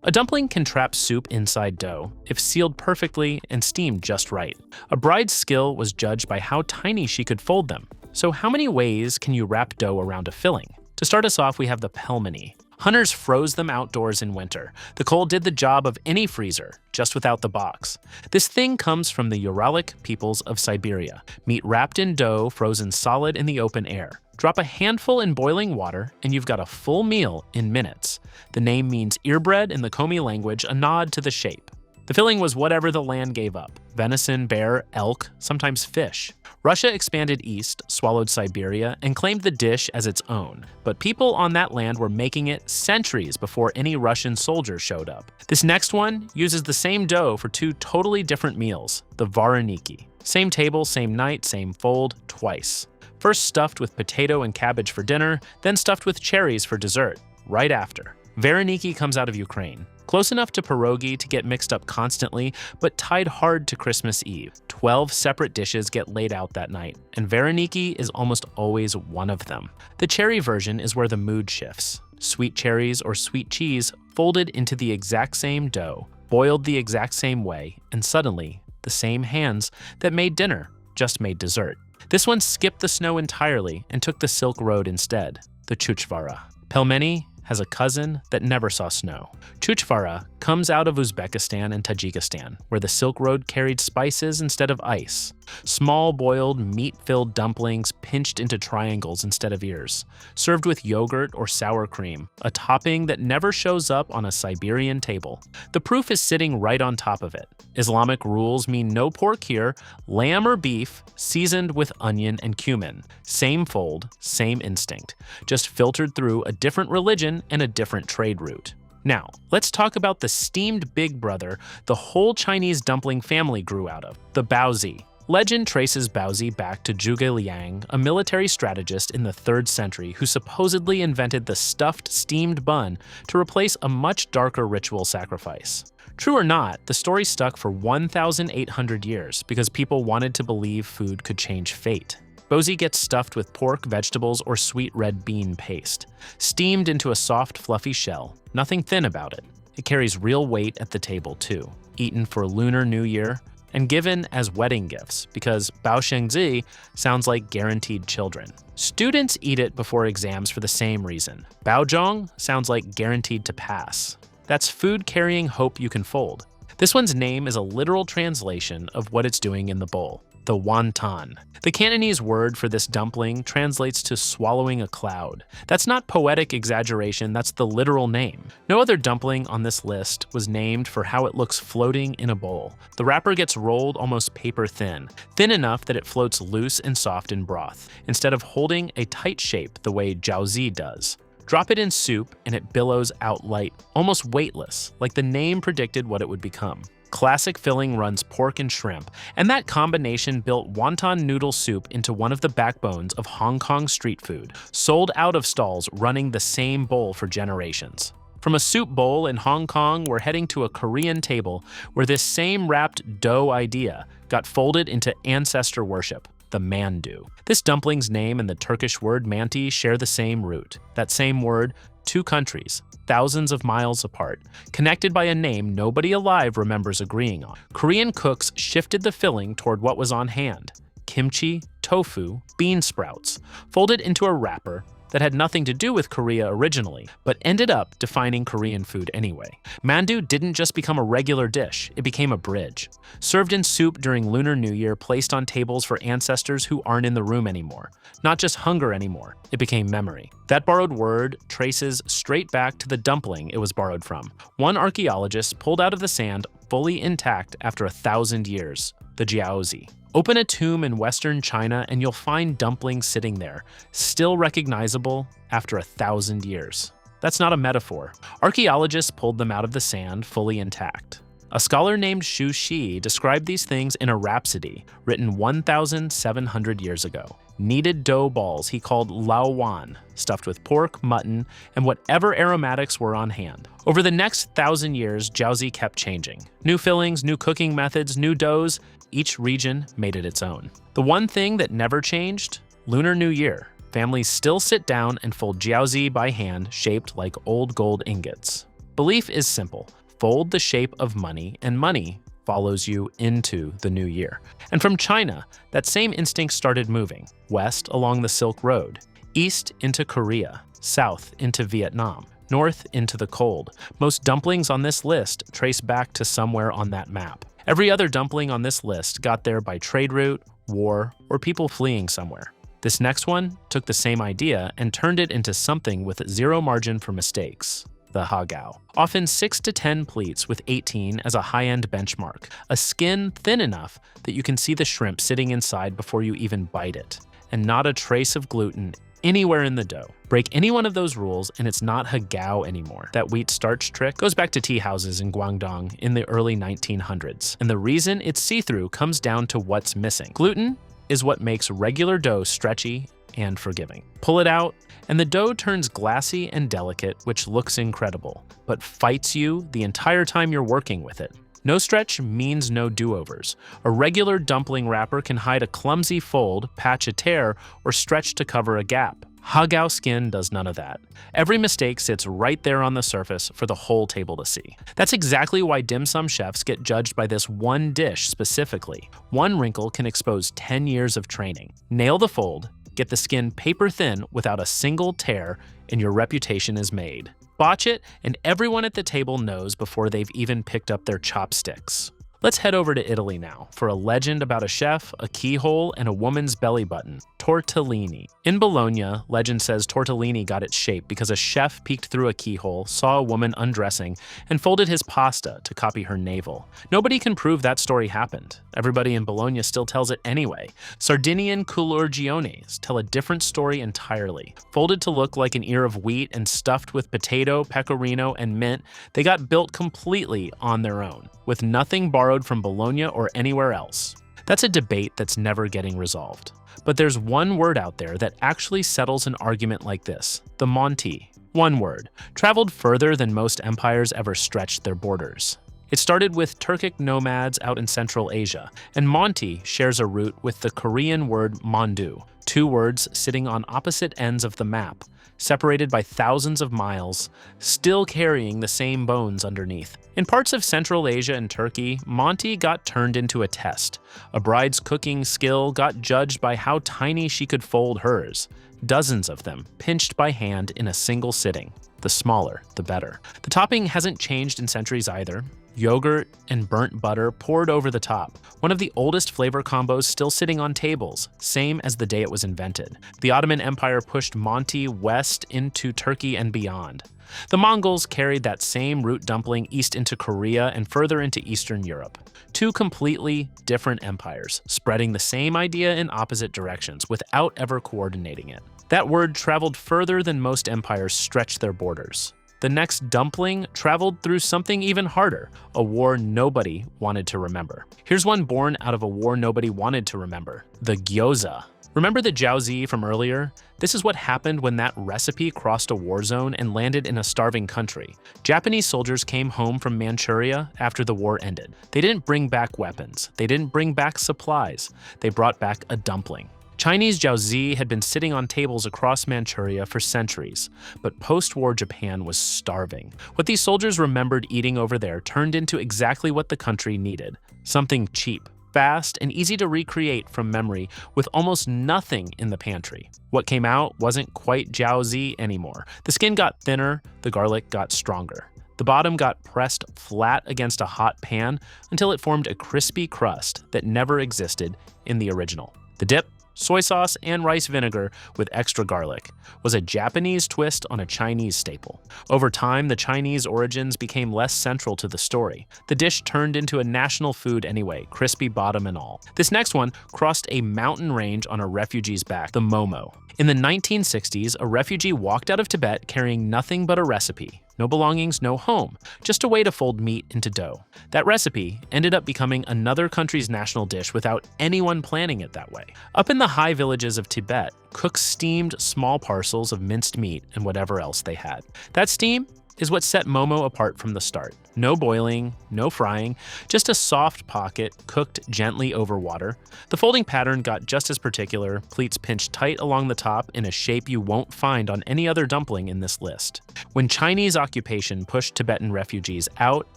A dumpling can trap soup inside dough if sealed perfectly and steamed just right. A bride's skill was judged by how tiny she could fold them. So how many ways can you wrap dough around a filling? To start us off, we have the pelmeni. Hunters froze them outdoors in winter. The cold did the job of any freezer, just without the box. This thing comes from the Uralic peoples of Siberia. Meat wrapped in dough, frozen solid in the open air. Drop a handful in boiling water, and you've got a full meal in minutes. The name means earbread in the Komi language, a nod to the shape. The filling was whatever the land gave up: venison, bear, elk, sometimes fish. Russia expanded east, swallowed Siberia, and claimed the dish as its own. But people on that land were making it centuries before any Russian soldier showed up. This next one uses the same dough for two totally different meals, the varenyky. Same table, same night, same fold, twice. First stuffed with potato and cabbage for dinner, then stuffed with cherries for dessert, right after. Varenyky comes out of Ukraine. Close enough to pierogi to get mixed up constantly, but tied hard to Christmas Eve. 12 separate dishes get laid out that night, and varenyky is almost always one of them. The cherry version is where the mood shifts. Sweet cherries or sweet cheese folded into the exact same dough, boiled the exact same way, and suddenly, the same hands that made dinner just made dessert. This one skipped the snow entirely and took the Silk Road instead, the chuchvara. Pelmeni has a cousin that never saw snow. Chuchvara comes out of Uzbekistan and Tajikistan, where the Silk Road carried spices instead of ice. Small boiled, meat-filled dumplings pinched into triangles instead of ears, served with yogurt or sour cream, a topping that never shows up on a Siberian table. The proof is sitting right on top of it. Islamic rules mean no pork here, lamb or beef, seasoned with onion and cumin. Same fold, same instinct, just filtered through a different religion and a different trade route. Now, let's talk about the steamed big brother the whole Chinese dumpling family grew out of, the baozi. Legend traces baozi back to Zhuge Liang, a military strategist in the 3rd century who supposedly invented the stuffed steamed bun to replace a much darker ritual sacrifice. True or not, the story stuck for 1,800 years because people wanted to believe food could change fate. Baozi gets stuffed with pork, vegetables, or sweet red bean paste, steamed into a soft, fluffy shell, nothing thin about it. It carries real weight at the table too, eaten for Lunar New Year, and given as wedding gifts because baozi sounds like guaranteed children. Students eat it before exams for the same reason. Baozhong sounds like guaranteed to pass. That's food carrying hope you can fold. This one's name is a literal translation of what it's doing in the bowl, the wonton. The Cantonese word for this dumpling translates to swallowing a cloud. That's not poetic exaggeration, that's the literal name. No other dumpling on this list was named for how it looks floating in a bowl. The wrapper gets rolled almost paper thin, thin enough that it floats loose and soft in broth, instead of holding a tight shape the way jiaozi does. Drop it in soup and it billows out light, almost weightless, like the name predicted what it would become. Classic filling runs pork and shrimp, and that combination built wonton noodle soup into one of the backbones of Hong Kong street food, sold out of stalls running the same bowl for generations. From a soup bowl in Hong Kong, we're heading to a Korean table where this same wrapped dough idea got folded into ancestor worship, the mandu. This dumpling's name and the Turkish word manti share the same root. That same word, two countries, thousands of miles apart, connected by a name nobody alive remembers agreeing on. Korean cooks shifted the filling toward what was on hand: kimchi, tofu, bean sprouts, folded into a wrapper that had nothing to do with Korea originally, but ended up defining Korean food anyway. Mandu didn't just become a regular dish, it became a bridge. Served in soup during Lunar New Year, placed on tables for ancestors who aren't in the room anymore. Not just hunger anymore, it became memory. That borrowed word traces straight back to the dumpling it was borrowed from. One archaeologist pulled out of the sand fully intact after 1,000 years, the jiaozi. Open a tomb in Western China and you'll find dumplings sitting there, still recognizable after 1,000 years. That's not a metaphor. Archaeologists pulled them out of the sand fully intact. A scholar named Xu Shi described these things in a rhapsody written 1,700 years ago. Kneaded dough balls he called lao wan, stuffed with pork, mutton, and whatever aromatics were on hand. Over the next 1,000 years, jiaozi kept changing. New fillings, new cooking methods, new doughs. Each region made it its own. The one thing that never changed? Lunar New Year. Families still sit down and fold jiaozi by hand, shaped like old gold ingots. Belief is simple. fold the shape of money, and money follows you into the new year. And from China, that same instinct started moving, west along the Silk Road, east into Korea, south into Vietnam, north into the cold. Most dumplings on this list trace back to somewhere on that map. Every other dumpling on this list got there by trade route, war, or people fleeing somewhere. This next one took the same idea and turned it into something with zero margin for mistakes. The hagao. Often 6 to 10 pleats with 18 as a high-end benchmark, a skin thin enough that you can see the shrimp sitting inside before you even bite it, and not a trace of gluten anywhere in the dough. Break any one of those rules and it's not hagao anymore. That wheat starch trick goes back to tea houses in Guangdong in the early 1900s, and the reason it's see-through comes down to what's missing. Gluten is what makes regular dough stretchy and forgiving. Pull it out, and the dough turns glassy and delicate, which looks incredible, but fights you the entire time you're working with it. No stretch means no do-overs. A regular dumpling wrapper can hide a clumsy fold, patch a tear, or stretch to cover a gap. Hagao skin does none of that. Every mistake sits right there on the surface for the whole table to see. That's exactly why dim sum chefs get judged by this one dish specifically. One wrinkle can expose 10 years of training. Nail the fold, get the skin paper thin without a single tear, and your reputation is made. Botch it, and everyone at the table knows before they've even picked up their chopsticks. Let's head over to Italy now for a legend about a chef, a keyhole, and a woman's belly button, tortellini. In Bologna, legend says tortellini got its shape because a chef peeked through a keyhole, saw a woman undressing, and folded his pasta to copy her navel. Nobody can prove that story happened. Everybody in Bologna still tells it anyway. Sardinian culurgiones tell a different story entirely. Folded to look like an ear of wheat and stuffed with potato, pecorino, and mint, they got built completely on their own, with nothing borrowed from Bologna or anywhere else. That's a debate that's never getting resolved. But there's one word out there that actually settles an argument like this: the manti. One word, traveled further than most empires ever stretched their borders. It started with Turkic nomads out in Central Asia, and manti shares a root with the Korean word mandu, two words sitting on opposite ends of the map, separated by thousands of miles, still carrying the same bones underneath. In parts of Central Asia and Turkey, manti got turned into a test. A bride's cooking skill got judged by how tiny she could fold hers. Dozens of them, pinched by hand in a single sitting. The smaller, the better. The topping hasn't changed in centuries either. Yogurt and burnt butter poured over the top. One of the oldest flavor combos still sitting on tables, same as the day it was invented. The Ottoman Empire pushed manti west into Turkey and beyond. The Mongols carried that same root dumpling east into Korea and further into Eastern Europe. Two completely different empires, spreading the same idea in opposite directions without ever coordinating it. That word traveled further than most empires stretched their borders. The next dumpling traveled through something even harder, a war nobody wanted to remember. Here's one born out of a war nobody wanted to remember: the gyoza. Remember the jiaozi from earlier? This is what happened when that recipe crossed a war zone and landed in a starving country. Japanese soldiers came home from Manchuria after the war ended. They didn't bring back weapons. They didn't bring back supplies. They brought back a dumpling. Chinese jiaozi had been sitting on tables across Manchuria for centuries, but post-war Japan was starving. What these soldiers remembered eating over there turned into exactly what the country needed: something cheap, fast, and easy to recreate from memory with almost nothing in the pantry. What came out wasn't quite jiaozi anymore. The skin got thinner, the garlic got stronger. The bottom got pressed flat against a hot pan until it formed a crispy crust that never existed in the original. The dip, soy sauce, and rice vinegar with extra garlic, was a Japanese twist on a Chinese staple. Over time, the Chinese origins became less central to the story. The dish turned into a national food anyway, crispy bottom and all. This next one crossed a mountain range on a refugee's back, the momo. In the 1960s, a refugee walked out of Tibet carrying nothing but a recipe. No belongings, no home, just a way to fold meat into dough. That recipe ended up becoming another country's national dish without anyone planning it that way. Up in the high villages of Tibet, cooks steamed small parcels of minced meat and whatever else they had. That steam is what set momo apart from the start. No boiling, no frying, just a soft pocket cooked gently over water. The folding pattern got just as particular, pleats pinched tight along the top in a shape you won't find on any other dumpling in this list. When Chinese occupation pushed Tibetan refugees out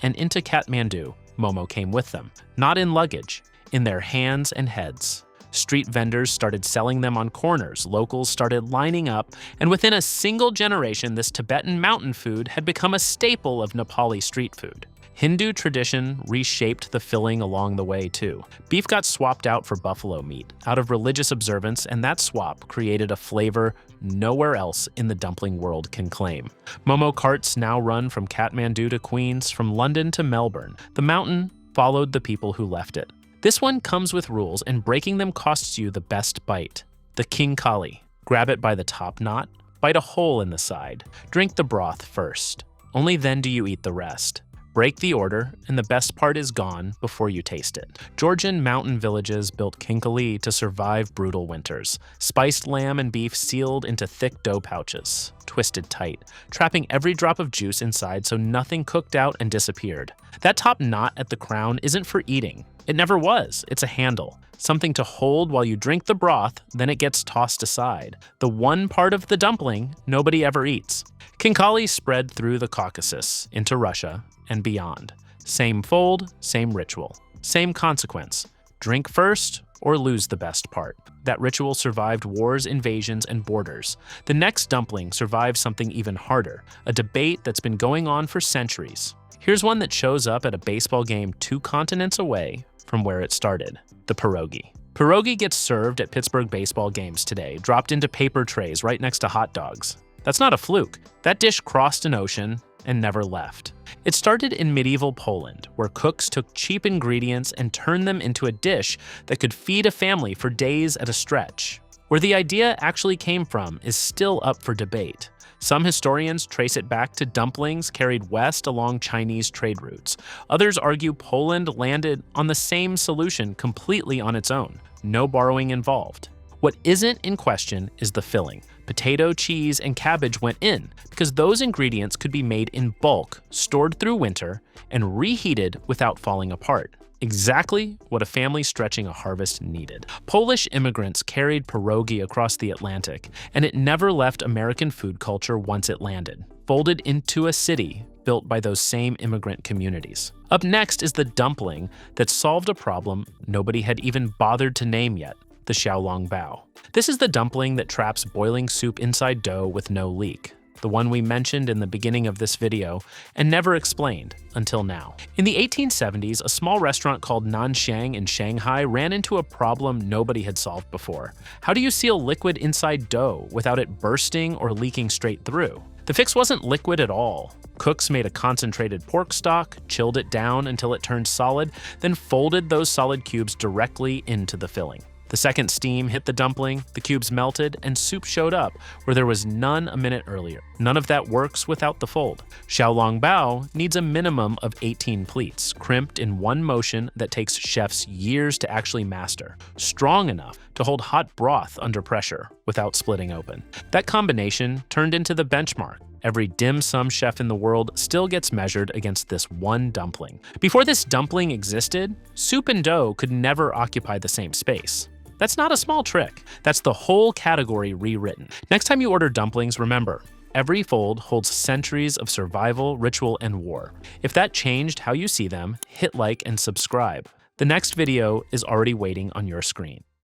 and into Kathmandu, momo came with them, not in luggage, in their hands and heads. Street vendors started selling them on corners, locals started lining up, and within a single generation, this Tibetan mountain food had become a staple of Nepali street food. Hindu tradition reshaped the filling along the way too. Beef got swapped out for buffalo meat out of religious observance, and that swap created a flavor nowhere else in the dumpling world can claim. Momo carts now run from Kathmandu to Queens, from London to Melbourne. The mountain followed the people who left it. This one comes with rules, and breaking them costs you the best bite. The King Kali. Grab it by the top knot, bite a hole in the side. Drink the broth first. Only then do you eat the rest. Break the order, and the best part is gone before you taste it. Georgian mountain villages built kinkali to survive brutal winters. Spiced lamb and beef sealed into thick dough pouches, twisted tight, trapping every drop of juice inside so nothing cooked out and disappeared. That top knot at the crown isn't for eating. It never was. It's a handle. Something to hold while you drink the broth, then it gets tossed aside. The one part of the dumpling nobody ever eats. Kinkali spread through the Caucasus, into Russia, and beyond. Same fold, same ritual, same consequence. Drink first or lose the best part. That ritual survived wars, invasions, and borders. The next dumpling survived something even harder, a debate that's been going on for centuries. Here's one that shows up at a baseball game 2 continents away from where it started, the pierogi. Pierogi gets served at Pittsburgh baseball games today, dropped into paper trays right next to hot dogs. That's not a fluke. That dish crossed an ocean and never left. It started in medieval Poland, where cooks took cheap ingredients and turned them into a dish that could feed a family for days at a stretch. Where the idea actually came from is still up for debate. Some historians trace it back to dumplings carried west along Chinese trade routes. Others argue Poland landed on the same solution completely on its own, no borrowing involved. What isn't in question is the filling. Potato, cheese, and cabbage went in because those ingredients could be made in bulk, stored through winter, and reheated without falling apart. Exactly what a family stretching a harvest needed. Polish immigrants carried pierogi across the Atlantic, and it never left American food culture once it landed, folded into a city built by those same immigrant communities. Up next is the dumpling that solved a problem nobody had even bothered to name yet, the xiaolongbao. This is the dumpling that traps boiling soup inside dough with no leak, the one we mentioned in the beginning of this video and never explained until now. In the 1870s, a small restaurant called Nanxiang in Shanghai ran into a problem nobody had solved before. How do you seal liquid inside dough without it bursting or leaking straight through? The fix wasn't liquid at all. Cooks made a concentrated pork stock, chilled it down until it turned solid, then folded those solid cubes directly into the filling. The second steam hit the dumpling, the cubes melted, and soup showed up where there was none a minute earlier. None of that works without the fold. Xiaolongbao needs a minimum of 18 pleats, crimped in one motion that takes chefs years to actually master, strong enough to hold hot broth under pressure without splitting open. That combination turned into the benchmark. Every dim sum chef in the world still gets measured against this one dumpling. Before this dumpling existed, soup and dough could never occupy the same space. That's not a small trick. That's the whole category rewritten. Next time you order dumplings, remember, every fold holds centuries of survival, ritual, and war. If that changed how you see them, hit like and subscribe. The next video is already waiting on your screen.